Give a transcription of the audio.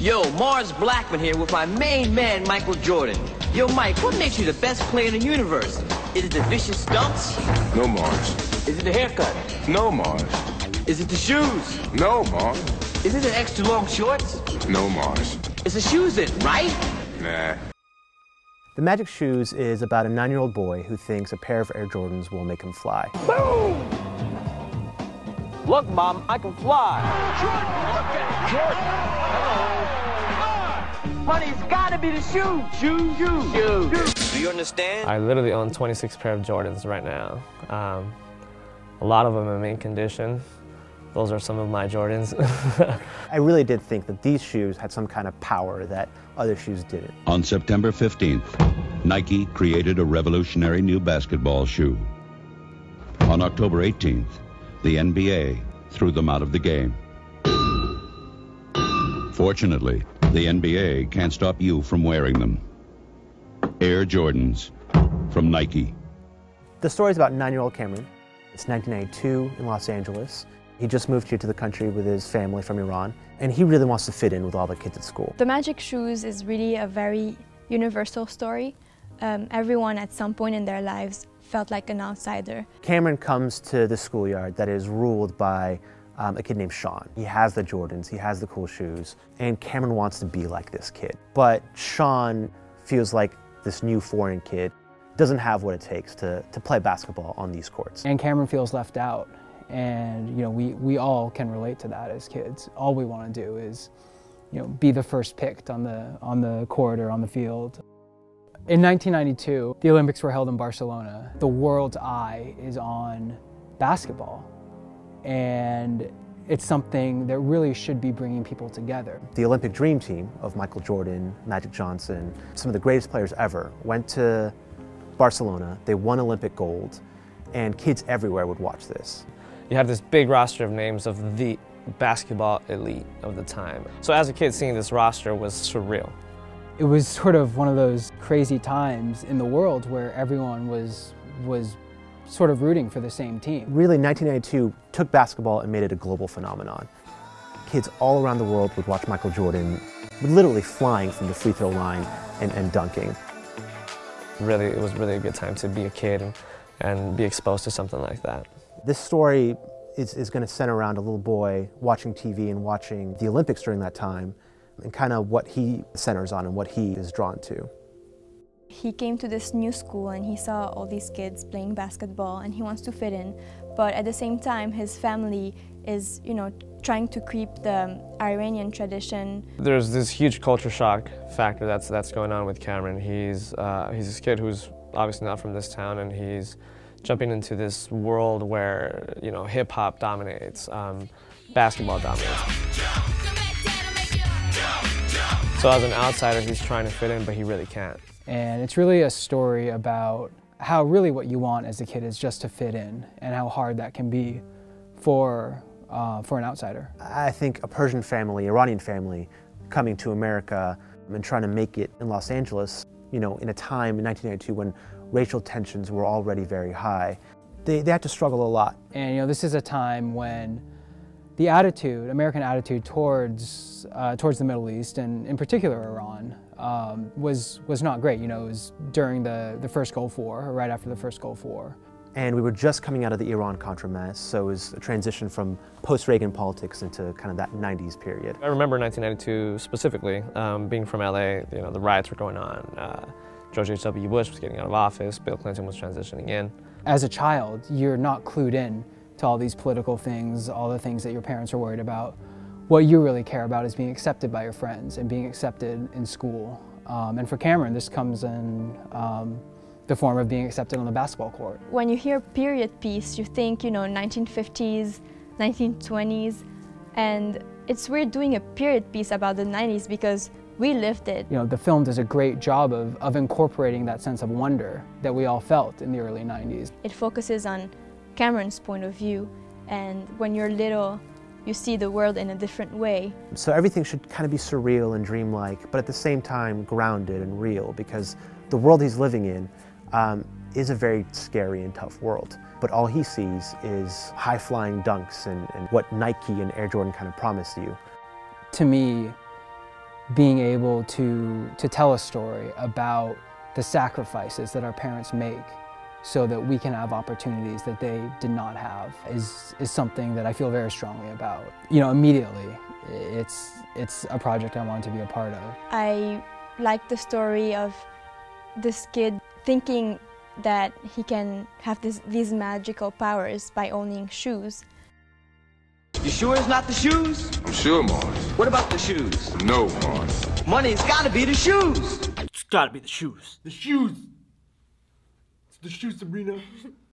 Yo, Mars Blackman here with my main man, Michael Jordan. Yo, Mike, what makes you the best player in the universe? Is it the vicious dunks? No, Mars. Is it the haircut? No, Mars. Is it the shoes? No, Mars. Is it the extra long shorts? No, Mars. It's the shoes then, right? Nah. The Magic Shoes is about a 9-year-old boy who thinks a pair of Air Jordans will make him fly. Boom! Look, Mom, I can fly. Honey, it's gotta be the shoe. Shoes. Do you understand? I literally own 26 pair of Jordans right now. A lot of them in mint condition. Those are some of my Jordans. I really did think that these shoes had some kind of power that other shoes didn't. On September 15th, Nike created a revolutionary new basketball shoe. On October 18th, the NBA threw them out of the game. Fortunately, the NBA can't stop you from wearing them. Air Jordans from Nike. The story is about 9-year-old Cameron. It's 1992 in Los Angeles. He just moved here to the country with his family from Iran, and he really wants to fit in with all the kids at school. The Magic Shoes is really a very universal story. Everyone at some point in their lives felt like an outsider. Cameron comes to the schoolyard that is ruled by a kid named Sean. He has the Jordans, he has the cool shoes, and Cameron wants to be like this kid. But Sean feels like this new foreign kid doesn't have what it takes to play basketball on these courts. And Cameron feels left out. And you know, we all can relate to that as kids. All we want to do is, you know, be the first picked on the court or on the field. In 1992, the Olympics were held in Barcelona. The world's eye is on basketball, and it's something that really should be bringing people together. The Olympic dream team of Michael Jordan, Magic Johnson, some of the greatest players ever, went to Barcelona. They won Olympic gold, and kids everywhere would watch this. You have this big roster of names of the basketball elite of the time. So as a kid, seeing this roster was surreal. It was sort of one of those crazy times in the world where everyone was sort of rooting for the same team. Really, 1992 took basketball and made it a global phenomenon. Kids all around the world would watch Michael Jordan literally flying from the free throw line and dunking. Really, it was really a good time to be a kid and be exposed to something like that. This story is going to center around a little boy watching TV and watching the Olympics during that time, and kind of what he centers on and what he is drawn to. He came to this new school and he saw all these kids playing basketball and he wants to fit in, but at the same time his family is, you know, trying to keep the Iranian tradition. There's this huge culture shock factor that's going on with Cameron. He's this kid who's obviously not from this town, and he's jumping into this world where, you know, hip-hop dominates, basketball dominates. So as an outsider, he's trying to fit in, but he really can't. And it's really a story about how really what you want as a kid is just to fit in, and how hard that can be for an outsider. I think a Persian family, Iranian family, coming to America and trying to make it in Los Angeles, you know, in a time in 1992 when racial tensions were already very high, they had to struggle a lot. And you know, this is a time when the attitude, American attitude towards the Middle East, and in particular Iran, was not great. You know, it was during the first Gulf War, or right after the first Gulf War. And we were just coming out of the Iran-Contra mess, so it was a transition from post-Reagan politics into kind of that 90s period. I remember 1992 specifically, being from LA, you know, the riots were going on. George H.W. Bush was getting out of office, Bill Clinton was transitioning in. As a child, you're not clued in to all these political things, all the things that your parents are worried about. What you really care about is being accepted by your friends and being accepted in school. And for Cameron, this comes in the form of being accepted on the basketball court. When you hear period piece, you think, you know, 1950s, 1920s, and it's weird doing a period piece about the 90s because we lived it. You know, the film does a great job of incorporating that sense of wonder that we all felt in the early 90s. It focuses on Cameron's point of view, and when you're little, you see the world in a different way. So everything should kind of be surreal and dreamlike, but at the same time grounded and real, because the world he's living in is a very scary and tough world. But all he sees is high-flying dunks and what Nike and Air Jordan kind of promise you. To me, being able to tell a story about the sacrifices that our parents make so that we can have opportunities that they did not have is something that I feel very strongly about. You know, immediately, it's a project I wanted to be a part of. I like the story of this kid thinking that he can have these magical powers by owning shoes. You sure it's not the shoes? I'm sure, Mars. What about the shoes? No, Mars. Money, it's gotta be the shoes. It's gotta be the shoes. The shoes! It's the shoes, Sabrina.